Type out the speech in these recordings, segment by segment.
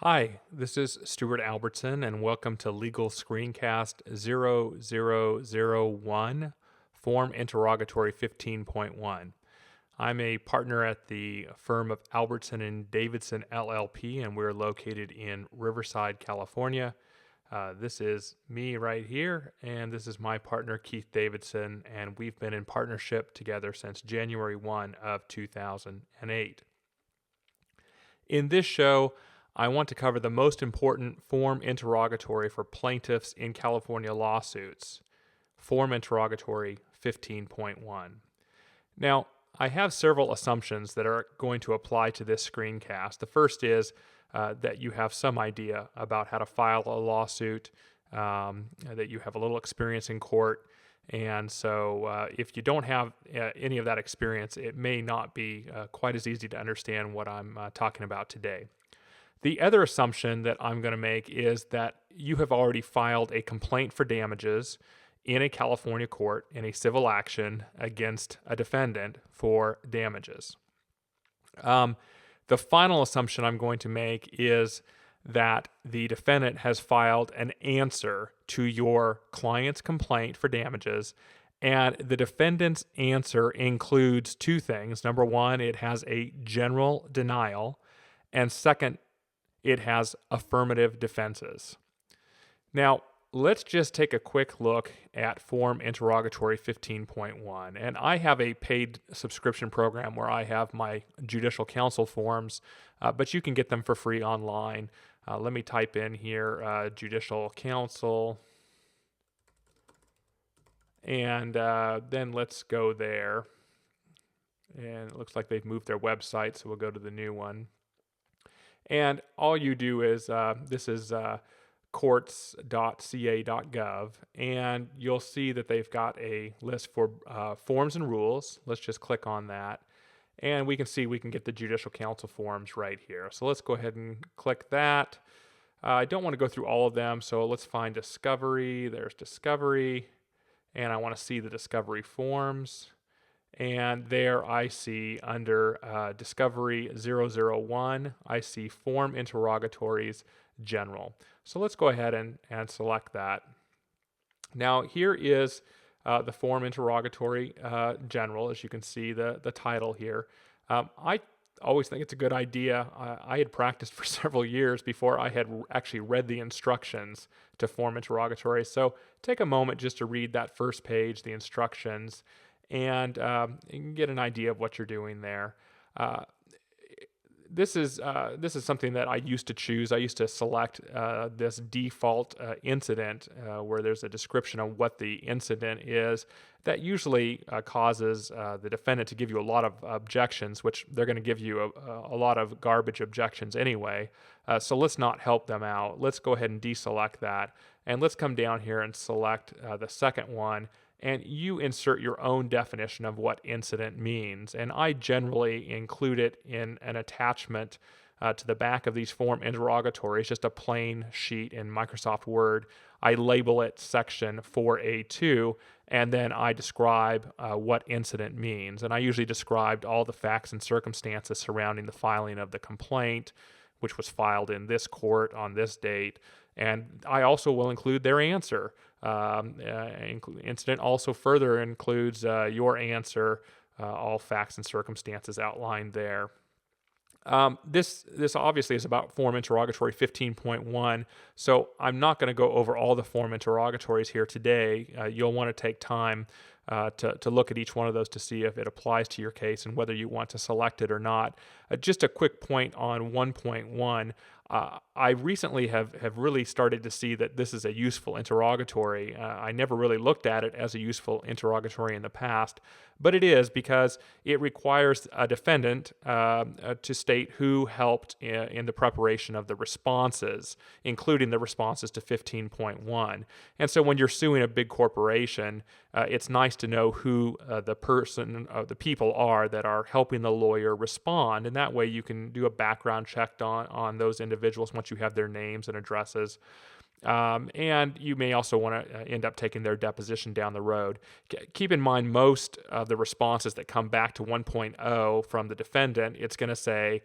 Hi, this is Stuart Albertson, and welcome to Legal Screencast 0001, Form Interrogatory 15.1. I'm a partner at the firm of Albertson and Davidson LLP, and we're located in Riverside, California. This is me right here, and this is my partner, Keith Davidson, and we've been in partnership together since January 1 of 2008. In this show, I want to cover the most important form interrogatory for plaintiffs in California lawsuits, Form Interrogatory 15.1. Now, I have several assumptions that are going to apply to this screencast. The first is that you have some idea about how to file a lawsuit, that you have a little experience in court, and so if you don't have any of that experience, it may not be quite as easy to understand what I'm talking about today. The other assumption that I'm going to make is that you have already filed a complaint for damages in a California court in a civil action against a defendant for damages. The final assumption I'm going to make is that the defendant has filed an answer to your client's complaint for damages, and the defendant's answer includes two things. Number one, it has a general denial, and second, it has affirmative defenses. Now, let's just take a quick look at Form Interrogatory 15.1. And I have a paid subscription program where I have my judicial counsel forms, but you can get them for free online. Let me type in here judicial counsel, and then let's go there. And it looks like they've moved their website, so we'll go to the new one. And all you do is, this is courts.ca.gov, and you'll see that they've got a list for forms and rules. Let's just click on that, and we can see we can get the judicial counsel forms right here. So let's go ahead and click that. I don't want to go through all of them, so let's find discovery. There's discovery, and I want to see the discovery forms. And there I see under Discovery 001, I see Form Interrogatories General. So let's go ahead and select that. Now here is the Form Interrogatory General, as you can see the title here. I always think it's a good idea. I had practiced for several years before I had actually read the instructions to Form Interrogatories. So take a moment just to read that first page, the instructions, and you can get an idea of what you're doing there. This is something that I used to choose. I used to select this default incident where there's a description of what the incident is. That usually causes the defendant to give you a lot of objections, which they're going to give you a lot of garbage objections anyway. So let's not help them out. Let's go ahead and deselect that. And let's come down here and select the second one. And you insert your own definition of what incident means. And I generally include it in an attachment to the back of these form interrogatories, just a plain sheet in Microsoft Word. I label it section 4A2, and then I describe what incident means. And I usually described all the facts and circumstances surrounding the filing of the complaint, which was filed in this court on this date. And I also will include their answer. Incident also further includes your answer, all facts and circumstances outlined there. This obviously is about Form Interrogatory 15.1, so I'm not going to go over all the form interrogatories here today. You'll want to take time to look at each one of those to see if it applies to your case and whether you want to select it or not. Just a quick point on 1.1. I recently have really started to see that this is a useful interrogatory. I never really looked at it as a useful interrogatory in the past, but it is because it requires a defendant to state who helped in the preparation of the responses, including the responses to 15.1. And so when you're suing a big corporation, it's nice to know who the people are that are helping the lawyer respond, and that way you can do a background check on those individuals once you have their names and addresses. And you may also want to end up taking their deposition down the road. Keep in mind, most of the responses that come back to 1.0 from the defendant, it's going to say,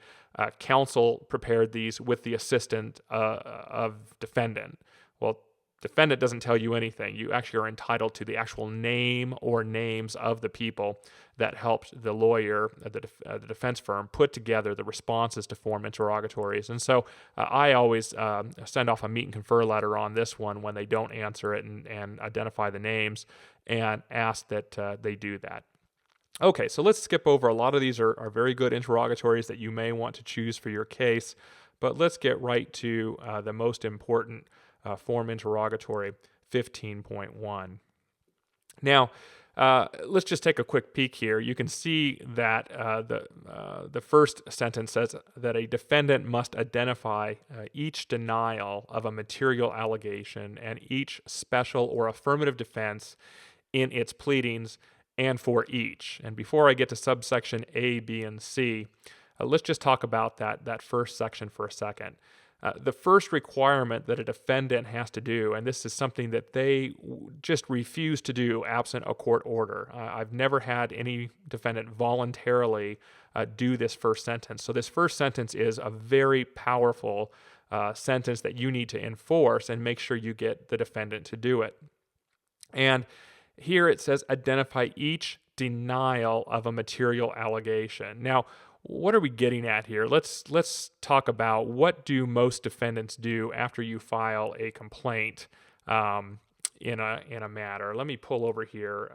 counsel prepared these with the assistance of defendant. Well, defendant doesn't tell you anything. You actually are entitled to the actual name or names of the people that helped the lawyer, the defense firm, put together the responses to form interrogatories. And so I always send off a meet and confer letter on this one when they don't answer it and identify the names and ask that they do that. Okay, so let's skip over. A lot of these are very good interrogatories that you may want to choose for your case, but let's get right to the most important Form Interrogatory 15.1. Now, let's just take a quick peek here. You can see that the first sentence says that a defendant must identify each denial of a material allegation and each special or affirmative defense in its pleadings and for each. And before I get to subsection A, B, and C, let's just talk about that first section for a second. The first requirement that a defendant has to do, and this is something that they just refuse to do absent a court order. I've never had any defendant voluntarily do this first sentence. So this first sentence is a very powerful sentence that you need to enforce and make sure you get the defendant to do it. And here it says identify each denial of a material allegation. Now, what are we getting at here? Let's talk about what do most defendants do after you file a complaint in a matter. Let me pull over here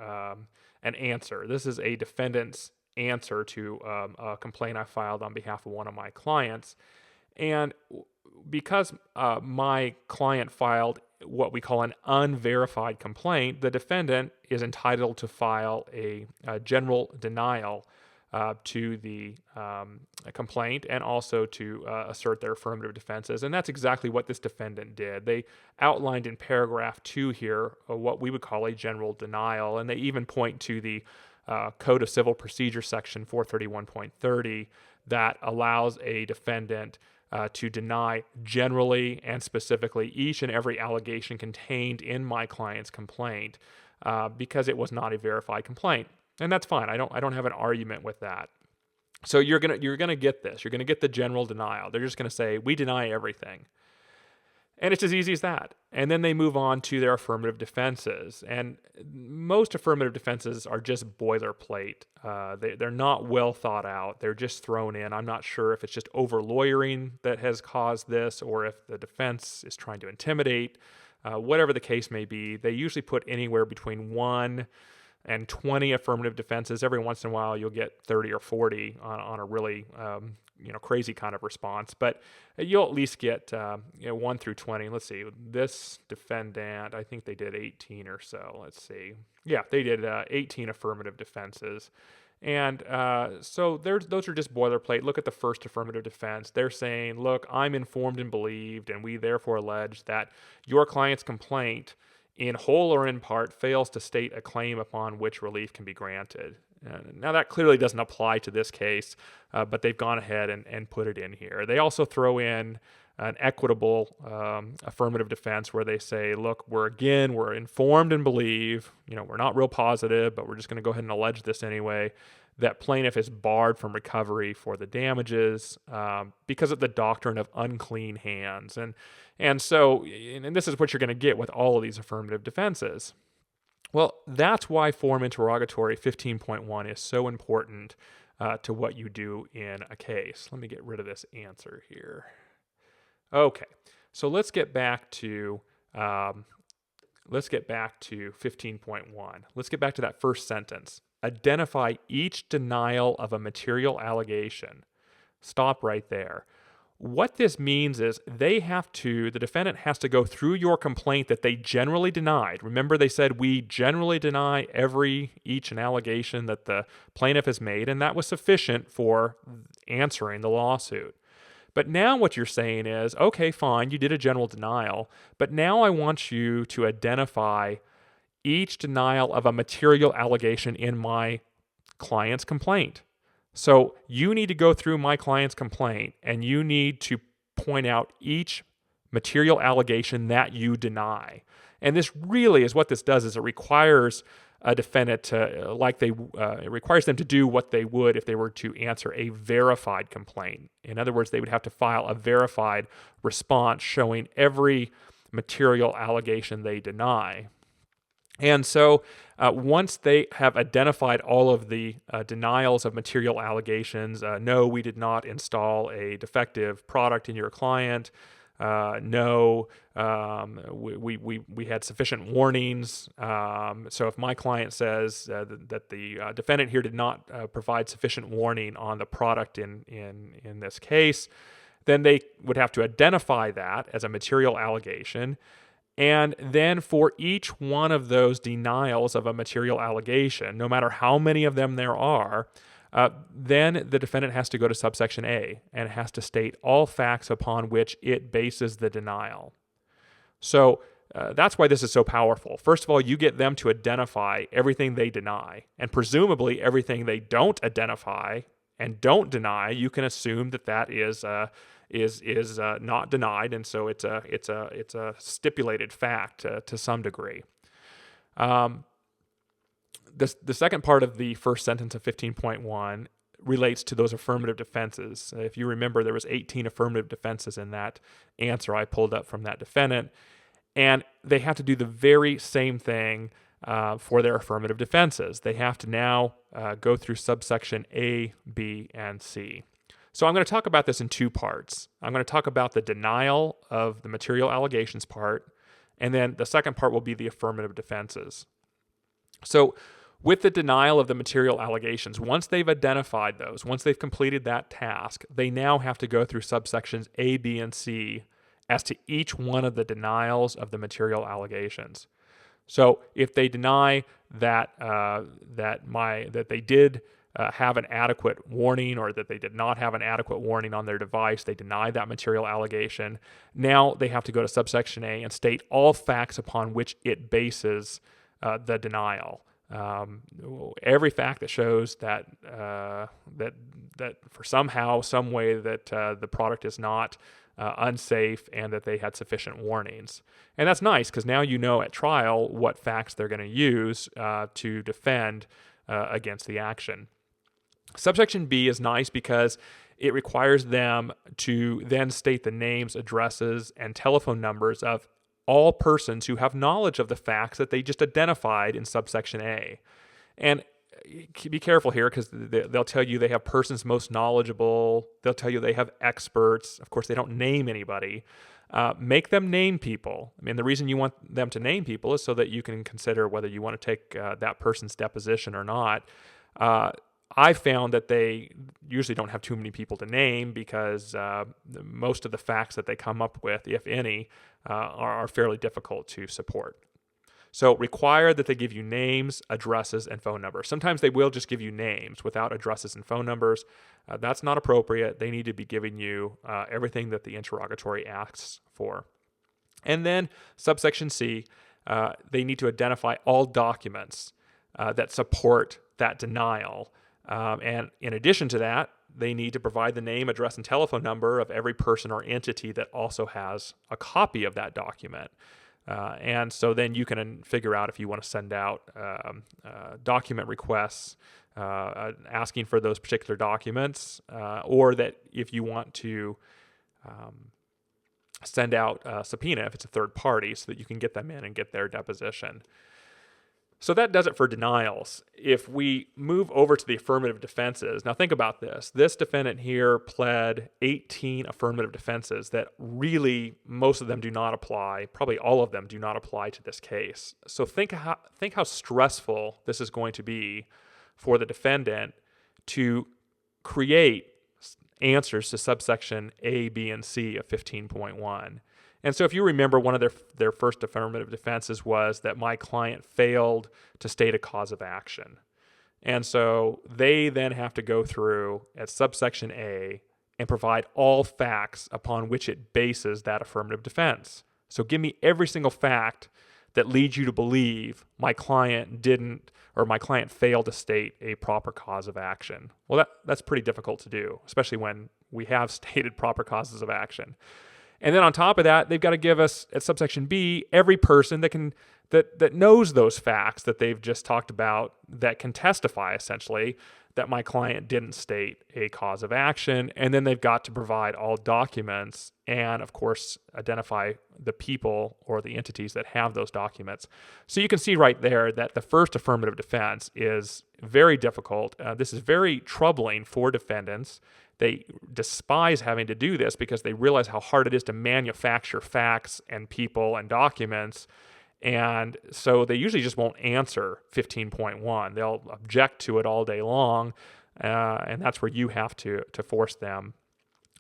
an answer. This is a defendant's answer to a complaint I filed on behalf of one of my clients, and because my client filed what we call an unverified complaint, the defendant is entitled to file a general denial to the complaint and also to assert their affirmative defenses. And that's exactly what this defendant did. They outlined in paragraph 2 here what we would call a general denial, and they even point to the Code of Civil Procedure section 431.30 that allows a defendant to deny generally and specifically each and every allegation contained in my client's complaint because it was not a verified complaint. And that's fine. I don't have an argument with that. So you're gonna get this. You're gonna get the general denial. They're just gonna say we deny everything, and it's as easy as that. And then they move on to their affirmative defenses. And most affirmative defenses are just boilerplate. They're not well thought out. They're just thrown in. I'm not sure if it's just over lawyering that has caused this, or if the defense is trying to intimidate. Whatever the case may be, they usually put anywhere between 1 and 20 affirmative defenses. Every once in a while, you'll get 30 or 40 on a really crazy kind of response, but you'll at least get 1 through 20. Let's see, this defendant, I think they did 18 or so. Let's see, yeah, they did 18 affirmative defenses, and so those are just boilerplate. Look at the first affirmative defense. They're saying, look, I'm informed and believed, and we therefore allege that your client's complaint, in whole or in part, fails to state a claim upon which relief can be granted. Now, that clearly doesn't apply to this case, but they've gone ahead and put it in here. They also throw in an equitable affirmative defense where they say, look, we're informed and believe, we're not real positive, but we're just going to go ahead and allege this anyway, that plaintiff is barred from recovery for the damages because of the doctrine of unclean hands. And so this is what you're going to get with all of these affirmative defenses. Well, that's why Form Interrogatory 15.1 is so important to what you do in a case. Let me get rid of this answer here. Okay, so let's get back to 15.1. Let's get back to that first sentence. Identify each denial of a material allegation. Stop right there. What this means is the defendant has to go through your complaint that they generally denied. Remember, they said we generally deny each an allegation that the plaintiff has made, and that was sufficient for answering the lawsuit. But now what you're saying is, okay, fine, you did a general denial, but now I want you to identify each denial of a material allegation in my client's complaint. So you need to go through my client's complaint and you need to point out each material allegation that you deny. And this really is what this does, is it requires a defendant to, it requires them to do what they would if they were to answer a verified complaint. In other words, they would have to file a verified response showing every material allegation they deny. And so once they have identified all of the denials of material allegations, no, we did not install a defective product in your client. No, we had sufficient warnings. So if my client says that the defendant here did not provide sufficient warning on the product in this case, then they would have to identify that as a material allegation. And then for each one of those denials of a material allegation, no matter how many of them there are, then the defendant has to go to subsection A and has to state all facts upon which it bases the denial. So that's why this is so powerful. First of all, you get them to identify everything they deny, and presumably everything they don't identify and don't deny, you can assume that is not denied, and so it's a stipulated fact to some degree. The second part of the first sentence of 15.1 relates to those affirmative defenses. If you remember, there was 18 affirmative defenses in that answer I pulled up from that defendant, and they have to do the very same thing for their affirmative defenses. They have to now go through subsection A, B, and C. So I'm going to talk about this in two parts. I'm going to talk about the denial of the material allegations part, and then the second part will be the affirmative defenses. So with the denial of the material allegations, once they've identified those, once they've completed that task, they now have to go through subsections A, B, and C as to each one of the denials of the material allegations. So if they deny that they did have an adequate warning, or that they did not have an adequate warning on their device, they deny that material allegation. Now they have to go to subsection A and state all facts upon which it bases the denial. Every fact that shows that for somehow, some way that the product is not unsafe and that they had sufficient warnings. And that's nice, because now you know at trial what facts they're going to use to defend against the action. Subsection B is nice because it requires them to then state the names, addresses, and telephone numbers of all persons who have knowledge of the facts that they just identified in subsection A. And be careful here, because they'll tell you they have persons most knowledgeable. They'll tell you they have experts. Of course, they don't name anybody. Make them name people. I mean, the reason you want them to name people is so that you can consider whether you want to take that person's deposition or not. I found that they usually don't have too many people to name, because most of the facts that they come up with, if any, are fairly difficult to support. So require that they give you names, addresses, and phone numbers. Sometimes they will just give you names without addresses and phone numbers. That's not appropriate. They need to be giving you everything that the interrogatory asks for. And then subsection C, they need to identify all documents that support that denial. And in addition to that, they need to provide the name, address, and telephone number of every person or entity that also has a copy of that document. And so then you can figure out if you want to send out document requests asking for those particular documents, or that if you want to send out a subpoena if it's a third party, so that you can get them in and get their deposition. So that does it for denials. If we move over to the affirmative defenses, now think about this. This defendant here pled 18 affirmative defenses that really, most of them do not apply. Probably all of them do not apply to this case. So think how stressful this is going to be for the defendant to create answers to subsection A, B, and C of 15.1. And so if you remember, one of their first affirmative defenses was that my client failed to state a cause of action. And so they then have to go through at subsection A and provide all facts upon which it bases that affirmative defense. So give me every single fact that leads you to believe my client didn't, or my client failed to state a proper cause of action. Well, that's pretty difficult to do, especially when we have stated proper causes of action. And then on top of that, they've got to give us at subsection B every person that knows those facts that they've just talked about that can testify essentially that my client didn't state a cause of action. And then they've got to provide all documents and, of course, identify the people or the entities that have those documents. So you can see right there that the first affirmative defense is very difficult. This is very troubling for defendants. They despise having to do this because they realize how hard it is to manufacture facts and people and documents. And so they usually just won't answer 15.1. They'll object to it all day long, and that's where you have to force them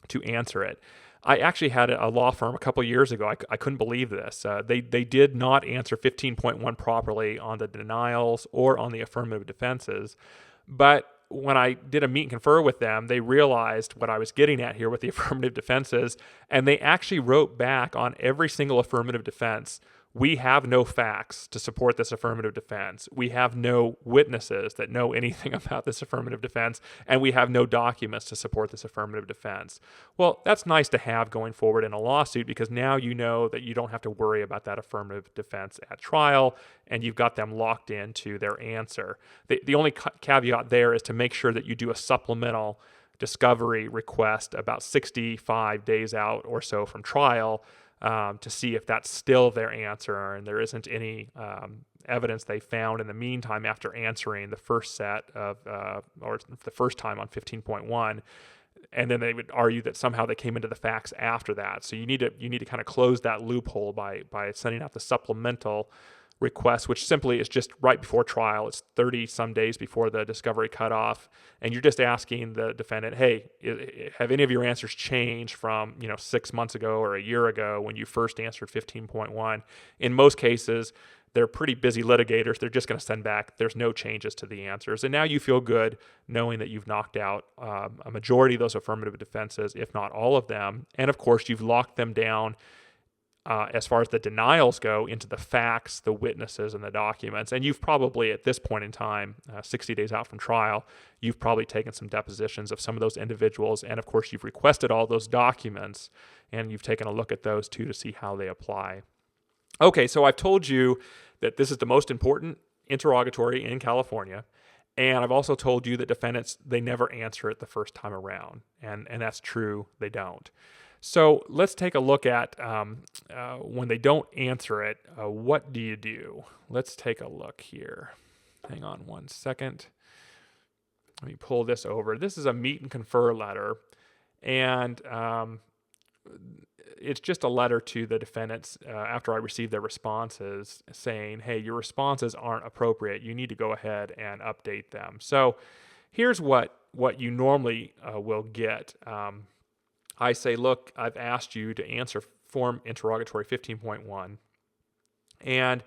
to answer it. I actually had a law firm a couple of years ago. I couldn't believe this. They did not answer 15.1 properly on the denials or on the affirmative defenses, but when I did a meet and confer with them, they realized what I was getting at here with the affirmative defenses, and they actually wrote back on every single affirmative defense. We have no facts to support this affirmative defense. We have no witnesses that know anything about this affirmative defense, and we have no documents to support this affirmative defense. Well, that's nice to have going forward in a lawsuit because now you know that you don't have to worry about that affirmative defense at trial, and you've got them locked into their answer. The only caveat there is to make sure that you do a supplemental discovery request about 65 days out or so from trial, to see if that's still their answer and there isn't any evidence they found in the meantime after answering the first set of, or the first time on 15.1. And then they would argue that somehow they came into the facts after that. So you need to kind of close that loophole by sending out the supplemental request, which simply is just right before trial. It's 30 some days before the discovery cutoff, and you're just asking the defendant, hey, have any of your answers changed from 6 months ago or a year ago when you first answered 15.1? In most cases, they're pretty busy litigators. They're just going to send back, there's no changes to the answers. And now you feel good knowing that you've knocked out a majority of those affirmative defenses, if not all of them. And of course, you've locked them down as far as the denials go into the facts, the witnesses, and the documents. And you've probably, at this point in time, 60 days out from trial, you've probably taken some depositions of some of those individuals. And of course, you've requested all those documents, and you've taken a look at those too to see how they apply. Okay, so I've told you that this is the most important interrogatory in California. And I've also told you that defendants, they never answer it the first time around. And that's true, they don't. So let's take a look at when they don't answer it, what do you do? Let's take a look here. Hang on one second. Let me pull this over. This is a meet and confer letter, and it's just a letter to the defendants after I receive their responses saying, hey, your responses aren't appropriate. You need to go ahead and update them. So here's what you normally will get. I say, look, I've asked you to answer Form Interrogatory 15.1, and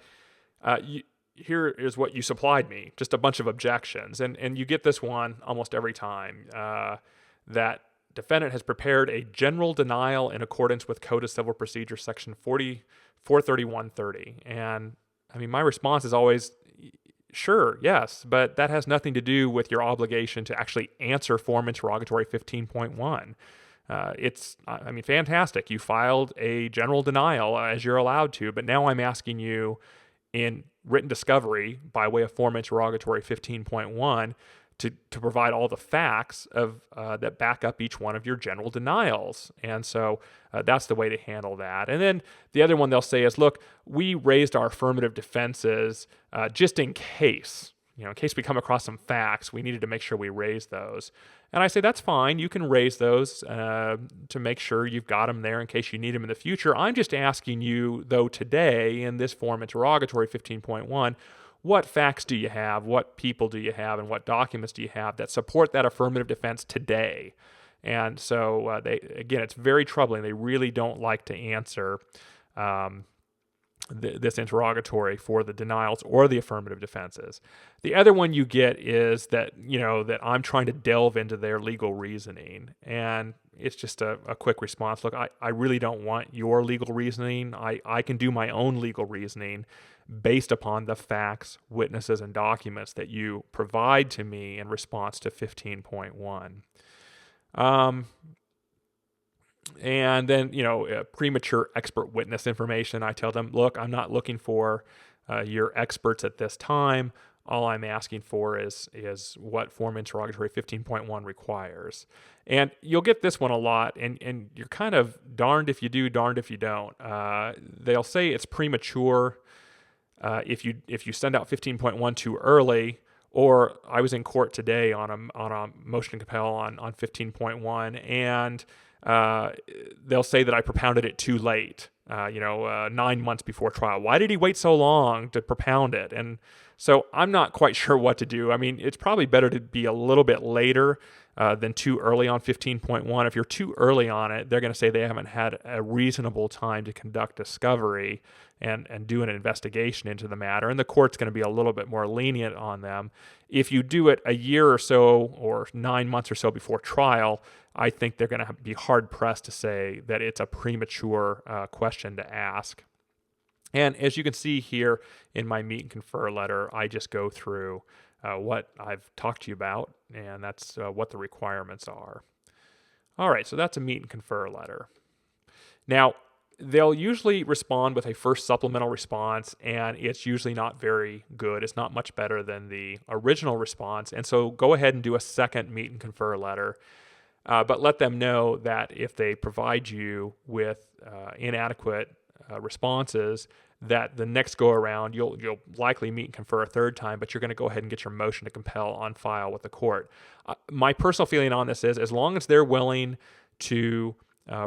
here is what you supplied me, just a bunch of objections. And you get this one almost every time, that defendant has prepared a general denial in accordance with Code of Civil Procedure Section 43130. And I mean, my response is always, sure, yes, but that has nothing to do with your obligation to actually answer Form Interrogatory 15.1. It's fantastic. You filed a general denial as you're allowed to, but now I'm asking you in written discovery by way of Form Interrogatory 15.1 to provide all the facts of that back up each one of your general denials. And so that's the way to handle that. And then the other one they'll say is, look, we raised our affirmative defenses just in case. In case we come across some facts, we needed to make sure we raise those. And I say, that's fine. You can raise those to make sure you've got them there in case you need them in the future. I'm just asking you, though, today in this Form Interrogatory 15.1, what facts do you have, what people do you have, and what documents do you have that support that affirmative defense today? And so, again, it's very troubling. They really don't like to answer this interrogatory for the denials or the affirmative defenses. The other one you get is that, that I'm trying to delve into their legal reasoning. And it's just a quick response. Look, I really don't want your legal reasoning. I can do my own legal reasoning based upon the facts, witnesses, and documents that you provide to me in response to 15.1. And then, premature expert witness information. I tell them, look, I'm not looking for your experts at this time. All I'm asking for is what Form Interrogatory 15.1 requires. And you'll get this one a lot, and you're kind of darned if you do, darned if you don't. They'll say it's premature if you send out 15.1 too early. Or I was in court today on a motion to compel on 15.1, and they'll say that I propounded it too late, 9 months before trial. Why did he wait so long to propound it? And so I'm not quite sure what to do. I mean, it's probably better to be a little bit later than too early on 15.1. If you're too early on it, they're going to say they haven't had a reasonable time to conduct discovery and do an investigation into the matter, and the court's going to be a little bit more lenient on them. If you do it a year or so or 9 months or so before trial, I think they're going to be hard-pressed to say that it's a premature question to ask. And as you can see here in my meet and confer letter, I just go through what I've talked to you about, and that's what the requirements are. All right, so that's a meet and confer letter. Now, they'll usually respond with a first supplemental response, and it's usually not very good. It's not much better than the original response, and so go ahead and do a second meet and confer letter. But let them know that if they provide you with inadequate responses, that the next go around you'll likely meet and confer a third time, but you're going to go ahead and get your motion to compel on file with the court. My personal feeling on this is, as long as they're willing to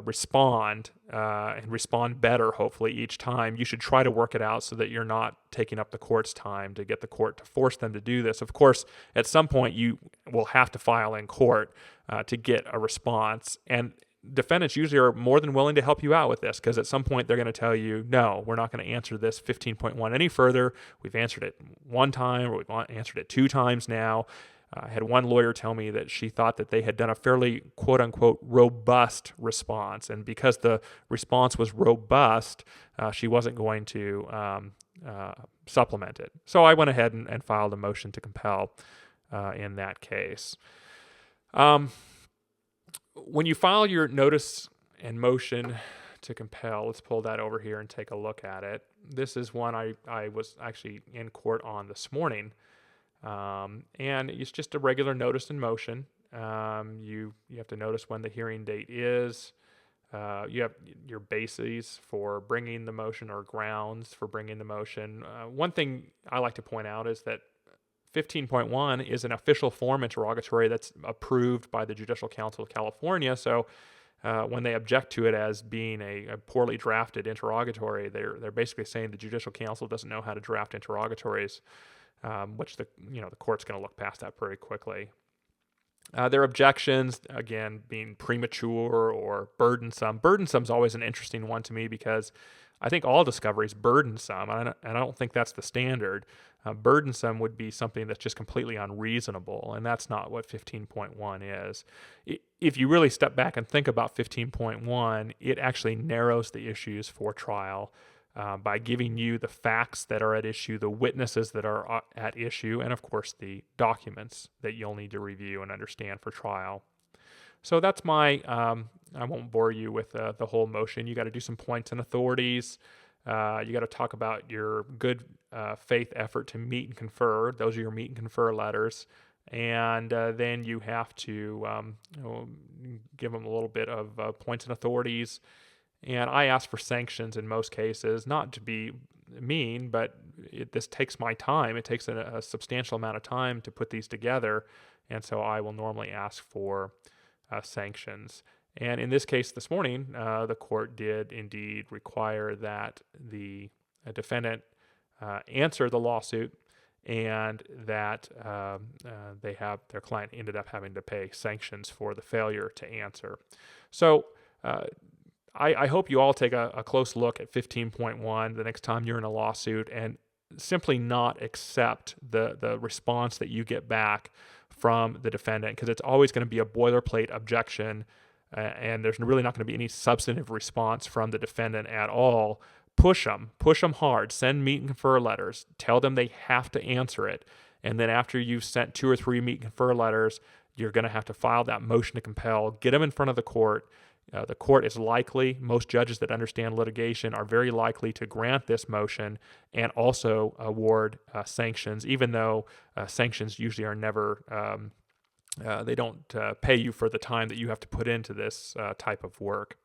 respond and respond better, hopefully each time, you should try to work it out so that you're not taking up the court's time to get the court to force them to do this. Of course, at some point you will have to file in court to get a response, and defendants usually are more than willing to help you out with this, because at some point they're going to tell you, no, we're not going to answer this 15.1 any further. We've answered it one time, or we've answered it 2 times now. I had one lawyer tell me that she thought that they had done a fairly quote-unquote robust response, and because the response was robust, she wasn't going to supplement it. So I went ahead and filed a motion to compel in that case. When you file your notice and motion to compel, let's pull that over here and take a look at it. This is one I was actually in court on this morning. And it's just a regular notice and motion. You have to notice when the hearing date is. You have your bases for bringing the motion or grounds for bringing the motion. One thing I like to point out is that 15.1 is an official form interrogatory that's approved by the Judicial Council of California. So when they object to it as being a poorly drafted interrogatory, they're basically saying the Judicial Council doesn't know how to draft interrogatories, which the court's going to look past that pretty quickly. Their objections, again, being premature or burdensome. Burdensome's always an interesting one to me, because I think all discovery is burdensome, and I don't think that's the standard. Burdensome would be something that's just completely unreasonable, and that's not what 15.1 is. If you really step back and think about 15.1, it actually narrows the issues for trial by giving you the facts that are at issue, the witnesses that are at issue, and of course the documents that you'll need to review and understand for trial. So that's my, I won't bore you with the whole motion. You got to do some points and authorities. You got to talk about your good faith effort to meet and confer. Those are your meet and confer letters. And then you have to give them a little bit of points and authorities. And I ask for sanctions in most cases, not to be mean, but this takes my time. It takes a substantial amount of time to put these together. And so I will normally ask for sanctions. And in this case this morning, the court did indeed require that the defendant answer the lawsuit, and that their client ended up having to pay sanctions for the failure to answer. So I hope you all take a close look at 15.1 the next time you're in a lawsuit, and simply not accept the response that you get back from the defendant, because it's always going to be a boilerplate objection, and there's really not going to be any substantive response from the defendant at all. Push them hard. Send meet and confer letters. Tell them they have to answer it. And then after you've sent 2 or 3 meet and confer letters, you're going to have to file that motion to compel, get them in front of the court, The court is likely, most judges that understand litigation are very likely to grant this motion and also award sanctions, even though sanctions usually are never, they don't pay you for the time that you have to put into this type of work.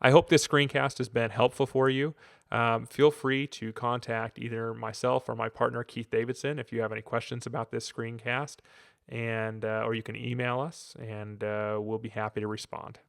I hope this screencast has been helpful for you. Feel free to contact either myself or my partner, Keith Davidson, if you have any questions about this screencast, and or you can email us, and we'll be happy to respond.